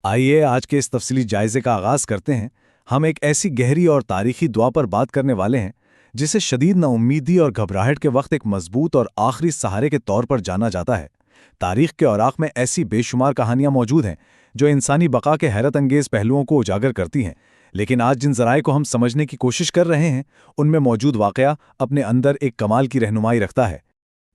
آئیے آج کے اس تفصیلی جائزے کا آغاز کرتے ہیں۔ ہم ایک ایسی گہری اور تاریخی دعا پر بات کرنے والے ہیں جسے شدید نا امیدی اور گھبراہٹ کے وقت ایک مضبوط اور آخری سہارے کے طور پر جانا جاتا ہے۔ تاریخ کے اوراق میں ایسی بے شمار کہانیاں موجود ہیں جو انسانی بقا کے حیرت انگیز پہلوؤں کو اجاگر کرتی ہیں، لیکن آج جن ذرائع کو ہم سمجھنے کی کوشش کر رہے ہیں ان میں موجود واقعہ اپنے اندر ایک کمال کی رہنمائی رکھتا ہے۔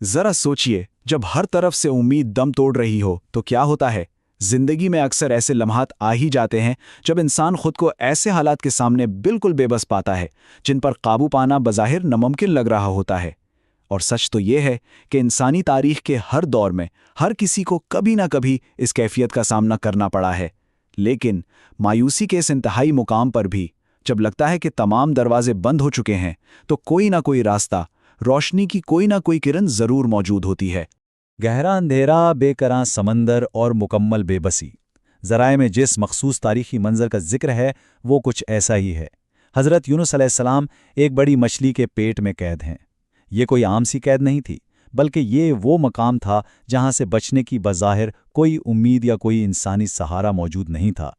ذرا سوچئے، جب ہر طرف سے امید دم توڑ رہی ہو تو کیا ہوتا ہے؟ زندگی میں اکثر ایسے لمحات آ ہی جاتے ہیں جب انسان خود کو ایسے حالات کے سامنے بالکل بے بس پاتا ہے جن پر قابو پانا بظاہر ناممکن لگ رہا ہوتا ہے۔ اور سچ تو یہ ہے کہ انسانی تاریخ کے ہر دور میں ہر کسی کو کبھی نہ کبھی اس کیفیت کا سامنا کرنا پڑا ہے، لیکن مایوسی کے اس انتہائی مقام پر بھی جب لگتا ہے کہ تمام دروازے بند ہو چکے ہیں تو کوئی نہ کوئی راستہ، روشنی کی کوئی نہ کوئی کرن ضرور موجود ہوتی ہے۔ گہرا اندھیرا، بے کراں سمندر اور مکمل بے بسی، ذرائع میں جس مخصوص تاریخی منظر کا ذکر ہے وہ کچھ ایسا ہی ہے۔ حضرت یونس علیہ السلام ایک بڑی مچھلی کے پیٹ میں قید ہیں۔ یہ کوئی عام سی قید نہیں تھی، بلکہ یہ وہ مقام تھا جہاں سے بچنے کی بظاہر کوئی امید یا کوئی انسانی سہارا موجود نہیں تھا۔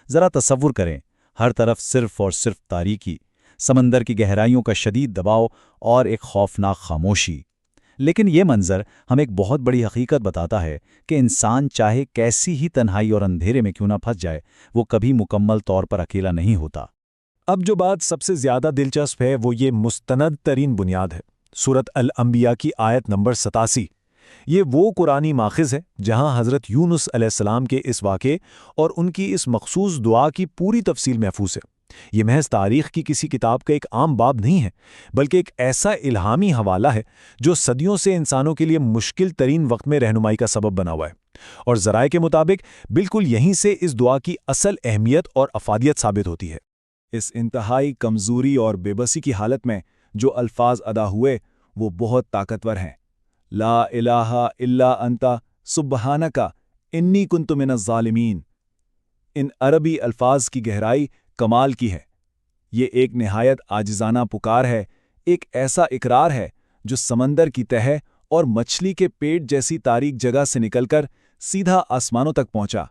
ذرا تصور کریں، ہر طرف صرف اور صرف تاریکی، سمندر کی گہرائیوں کا شدید دباؤ اور ایک خوفناک خاموشی۔ لیکن یہ منظر ہمیں ایک بہت بڑی حقیقت بتاتا ہے کہ انسان چاہے کیسی ہی تنہائی اور اندھیرے میں کیوں نہ پھنس جائے، وہ کبھی مکمل طور پر اکیلا نہیں ہوتا۔ اب جو بات سب سے زیادہ دلچسپ ہے وہ یہ مستند ترین بنیاد ہے۔ سورۃ الانبیاء کی آیت نمبر 87، یہ وہ قرآنی ماخذ ہے جہاں حضرت یونس علیہ السلام کے اس واقعے اور ان کی اس مخصوص دعا کی پوری تفصیل محفوظ ہے۔ یہ محض تاریخ کی کسی کتاب کا ایک عام باب نہیں ہے، بلکہ ایک ایسا الہامی حوالہ ہے جو صدیوں سے انسانوں کے لیے مشکل ترین وقت میں رہنمائی کا سبب بنا ہوا ہے، اور ذرائع کے مطابق بالکل یہیں سے اس دعا کی اصل اہمیت اور افادیت ثابت ہوتی ہے۔ اس انتہائی کمزوری اور بے بسی کی حالت میں جو الفاظ ادا ہوئے وہ بہت طاقتور ہیں۔ لا الہ الا انت سبحانک انی کنت من الظالمین۔ ان عربی الفاظ کی گہرائی کمال کی ہے۔ یہ ایک نہایت عاجزانہ پکار ہے، ایک ایسا اقرار ہے جو سمندر کی تہہ اور مچھلی کے پیٹ جیسی تاریک جگہ سے نکل کر سیدھا آسمانوں تک پہنچا۔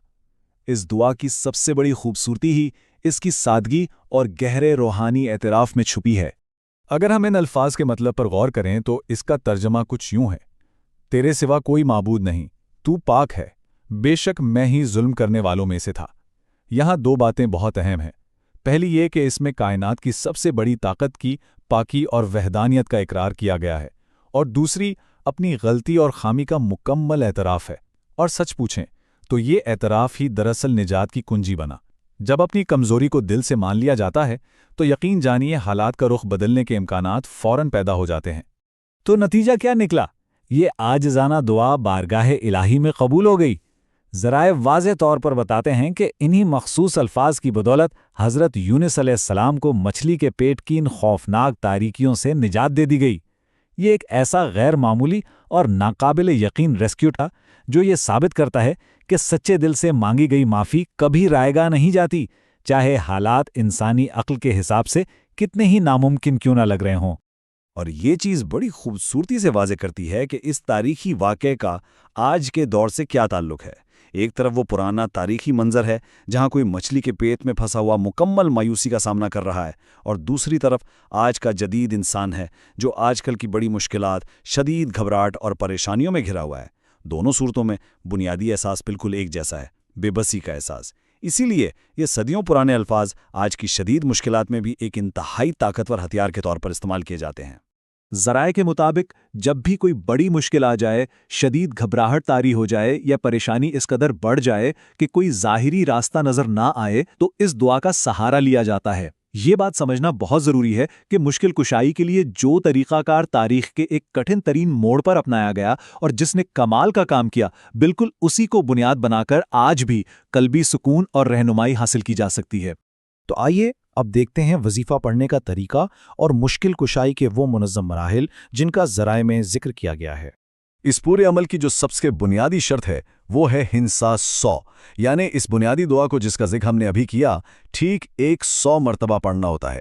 اس دعا کی سب سے بڑی خوبصورتی ہی اس کی سادگی اور گہرے روحانی اعتراف میں چھپی ہے۔ اگر ہم ان الفاظ کے مطلب پر غور کریں تو اس کا ترجمہ کچھ یوں ہے: تیرے سوا کوئی معبود نہیں، تو پاک ہے، بے شک میں ہی ظلم کرنے والوں میں سے تھا۔ یہاں دو باتیں بہت اہم ہیں۔ پہلی یہ کہ اس میں کائنات کی سب سے بڑی طاقت کی پاکی اور وحدانیت کا اقرار کیا گیا ہے، اور دوسری اپنی غلطی اور خامی کا مکمل اعتراف ہے۔ اور سچ پوچھیں تو یہ اعتراف ہی دراصل نجات کی کنجی بنا۔ جب اپنی کمزوری کو دل سے مان لیا جاتا ہے تو یقین جانیے حالات کا رخ بدلنے کے امکانات فوراً پیدا ہو جاتے ہیں۔ تو نتیجہ کیا نکلا؟ یہ عاجزانہ دعا بارگاہ الہی میں قبول ہو گئی۔ ذرائع واضح طور پر بتاتے ہیں کہ انہی مخصوص الفاظ کی بدولت حضرت یونس علیہ السلام کو مچھلی کے پیٹ کی ان خوفناک تاریکیوں سے نجات دے دی گئی۔ یہ ایک ایسا غیر معمولی اور ناقابل یقین ریسکیو تھا جو یہ ثابت کرتا ہے کہ سچے دل سے مانگی گئی معافی کبھی رائیگاں نہیں جاتی، چاہے حالات انسانی عقل کے حساب سے کتنے ہی ناممکن کیوں نہ لگ رہے ہوں۔ اور یہ چیز بڑی خوبصورتی سے واضح کرتی ہے کہ اس تاریخی واقعے کا آج کے دور سے کیا تعلق ہے۔ ایک طرف وہ پرانا تاریخی منظر ہے جہاں کوئی مچھلی کے پیٹ میں پھنسا ہوا مکمل مایوسی کا سامنا کر رہا ہے، اور دوسری طرف آج کا جدید انسان ہے جو آج کل کی بڑی مشکلات، شدید گھبراہٹ اور پریشانیوں میں گھرا ہوا ہے۔ دونوں صورتوں میں بنیادی احساس بالکل ایک جیسا ہے، بے بسی کا احساس۔ اسی لیے یہ صدیوں پرانے الفاظ آج کی شدید مشکلات میں بھی ایک انتہائی طاقتور ہتھیار کے طور پر استعمال کیے جاتے ہیں۔ ذرائع کے مطابق جب بھی کوئی بڑی مشکل آ جائے، شدید گھبراہٹ طاری ہو جائے یا پریشانی اس قدر بڑھ جائے کہ کوئی ظاہری راستہ نظر نہ آئے تو اس دعا کا سہارا لیا جاتا ہے۔ یہ بات سمجھنا بہت ضروری ہے کہ مشکل کشائی کے لیے جو طریقہ کار تاریخ کے ایک کٹھن ترین موڑ پر اپنایا گیا اور جس نے کمال کا کام کیا، بالکل اسی کو بنیاد بنا کر آج بھی قلبی سکون اور رہنمائی حاصل کی جا سکتی ہے۔ تو آئیے اب دیکھتے ہیں وظیفہ پڑھنے کا طریقہ اور مشکل کشائی کے وہ منظم مراحل جن کا ذرائع میں ذکر کیا گیا ہے۔ اس پورے عمل کی جو سب سے بنیادی شرط ہے وہ ہے ہنسا 100، یعنی اس بنیادی دعا کو جس کا ذکر ہم نے ابھی کیا ٹھیک 100 مرتبہ پڑھنا ہوتا ہے۔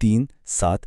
3, 7